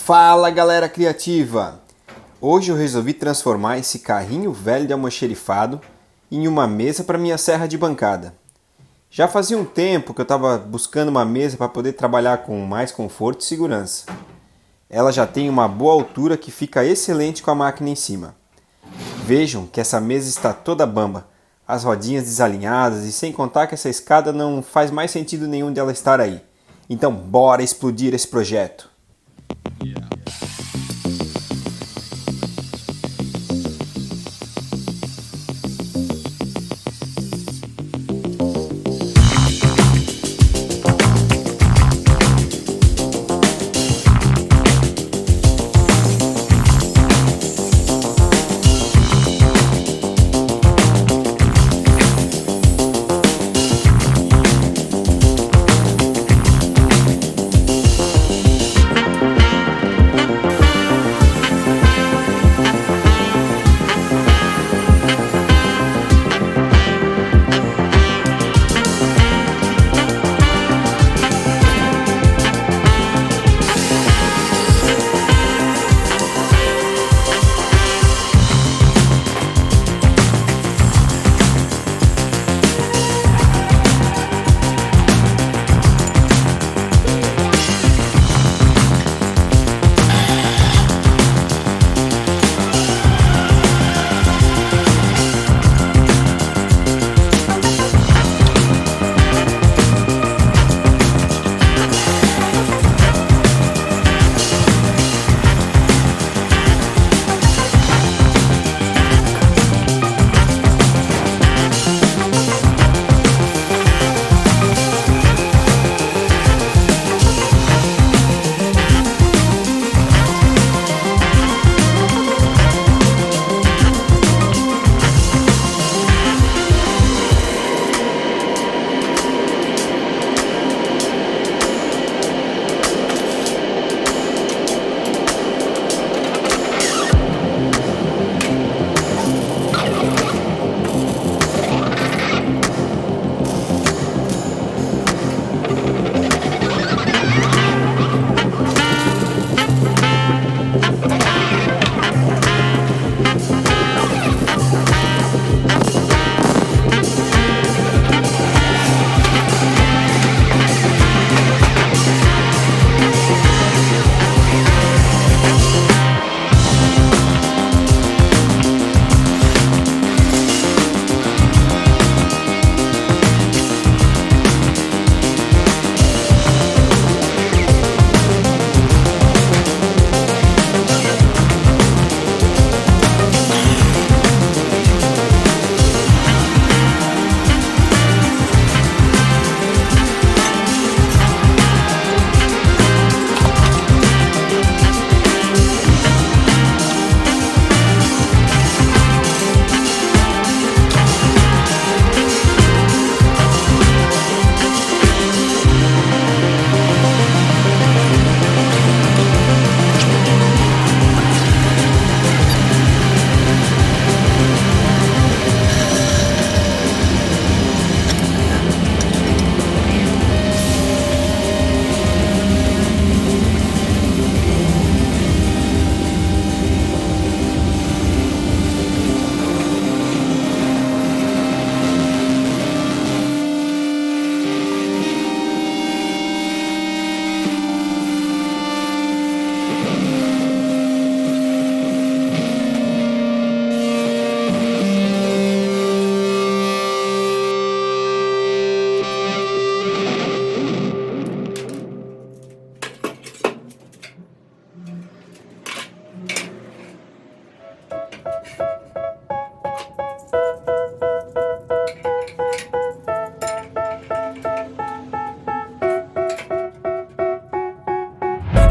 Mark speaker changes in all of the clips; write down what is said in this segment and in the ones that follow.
Speaker 1: Fala galera criativa! Hoje eu resolvi transformar esse carrinho velho de almoxarifado em uma mesa para minha serra de bancada. Já fazia um tempo que eu estava buscando uma mesa para poder trabalhar com mais conforto e segurança. Ela já tem uma boa altura que fica excelente com a máquina em cima. Vejam que essa mesa está toda bamba, as rodinhas desalinhadas e sem contar que essa escada não faz mais sentido nenhum dela estar aí. Então bora explodir esse projeto!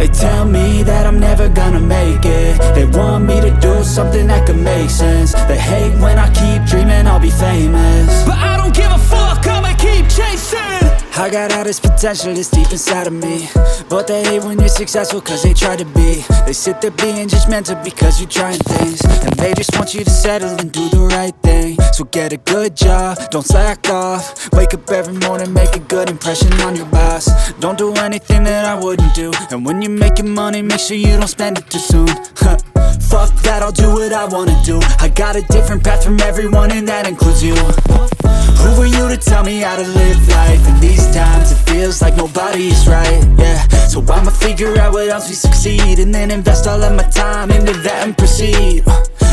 Speaker 2: They tell me that I'm never gonna make it. They want me to do something that could make sense. They hate when I keep dreaming I'll be famous, but I don't give a fuck, I'ma keep chasing. I got all this potential that's deep inside of me, but they hate when you're successful cause they try to be. They sit there being judgmental because you're trying things, and they just want you to settle and do the right thing. So get a good job, don't slack off. Wake up every morning, make a good impression on your boss. Don't do anything that I wouldn't do, and when you're making money, make sure you don't spend it too soon. Fuck that, I'll do what I wanna do. I got a different path from everyone, and that includes you. Who are you to tell me how to live life? In these times it feels like nobody's right, yeah. So I'ma figure out what else we succeed, and then invest all of my time into that and proceed.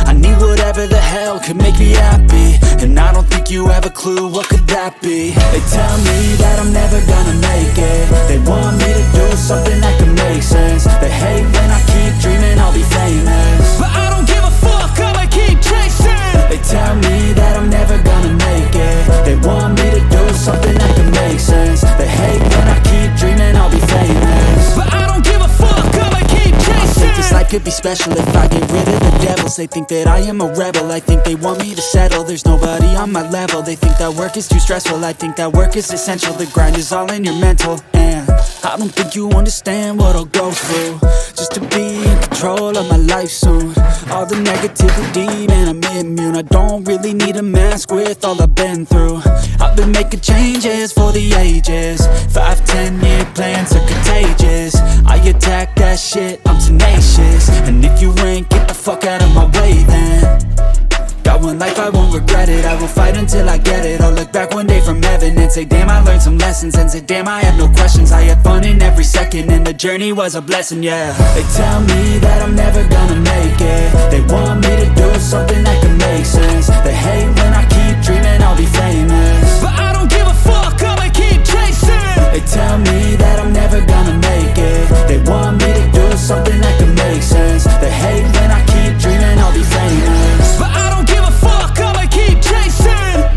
Speaker 2: I need whatever the hell could make me happy, and I don't think you have a clue what could that be. They tell me that I'm never gonna make it. They want me to do something that can make sense. They hate when I keep dreaming I'll be famous, but I don't give a fuck, I'ma keep chasing. They tell me that I'm never gonna make it. They want me to do something that can make sense. They hate when I keep dreaming I'll be famous, but I don't give a fuck, I'ma keep chasing. I think this life could be special if I get rid of the devils. They think that I am a rebel, I think they want me to settle. There's nobody on my level. They think that work is too stressful, I think that work is essential. The grind is all in your mental, and I don't think you understand what I'll go through just to be in control of my life soon. All the negativity, man, I'm immune. I don't really need a mask with all I've been through. I've been making changes for the ages. 5, 10-year plans are contagious. I attack that shit, I'm tenacious. And if you ain't, get the fuck out of my way then. Got one life, I won't regret it. I will fight until I get it. I'll look back one day from heaven and say, damn, I learned some lessons. And say, damn, I have no questions. I had fun in every second, and the journey was a blessing, yeah. They tell me that I'm never gonna make it. They want me to do something that can make sense. They hate when I keep dreaming I'll be famous, but I don't give a fuck, I'ma keep chasing. They tell me that I'm never gonna make it. They want me to do something that can make sense. They hate when I keep dreaming I'll be famous, but I don't give a fuck, I'ma keep chasing.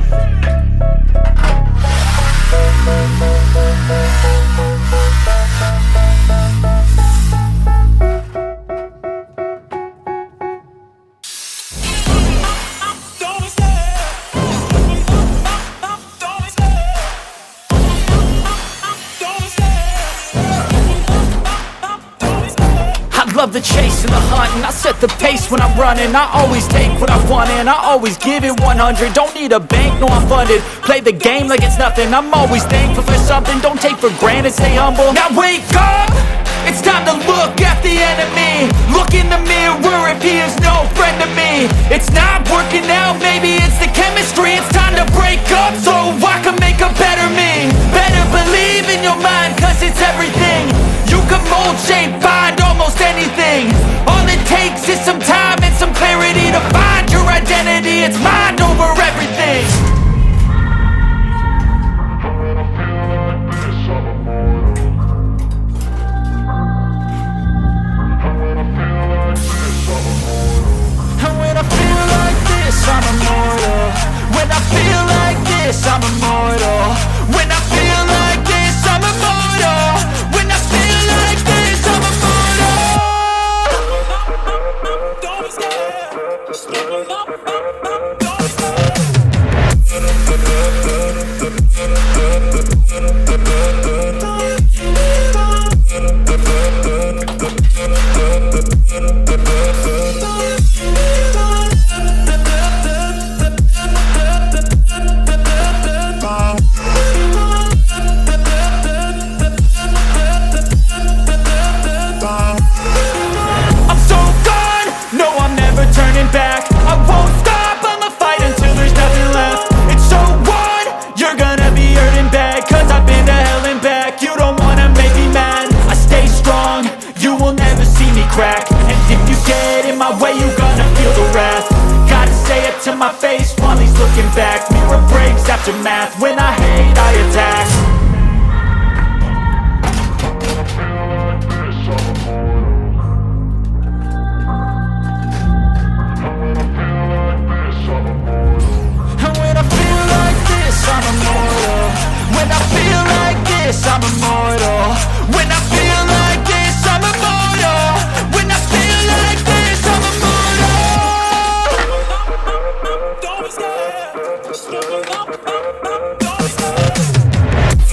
Speaker 2: Love the chase and the hunt, and I set the pace when I'm running. I always take what I want and I always give it 100. Don't need a bank, no, I'm funded. Play the game like it's nothing. I'm always thankful for something. Don't take for granted, stay humble. Now wake up, it's time to look at the enemy. Look in the mirror if he is no friend to me. It's not working out, maybe it's the chemistry. It's time to break up so I can make a better me. Better believe in your mind, cause it's everything. You can mold, shape, find almost anything. All it takes is some time and some clarity to find your identity. It's mind over everything. And when I feel like this, I'm immortal. When I feel like this, I'm immortal. When I feel like this, I'm immortal. When I feel like this, I'm immortal. Don't be scared. Just level up. Don't be scared. Back. I won't stop, I'ma fight until there's nothing left. It's so what? You're gonna be hurting bad, cause I've been to hell and back. You don't wanna make me mad, I stay strong. You will never see me crack. And if you get in my way, you're gonna feel the wrath. Gotta say it to my face while he's looking back. Mirror breaks after math. When I hate, I attack. I'm immortal. When I feel like this, I'm immortal. When I feel like this, I'm immortal. When I feel like this, I'm immortal. Don't be scared. Just level up. Don't be scared.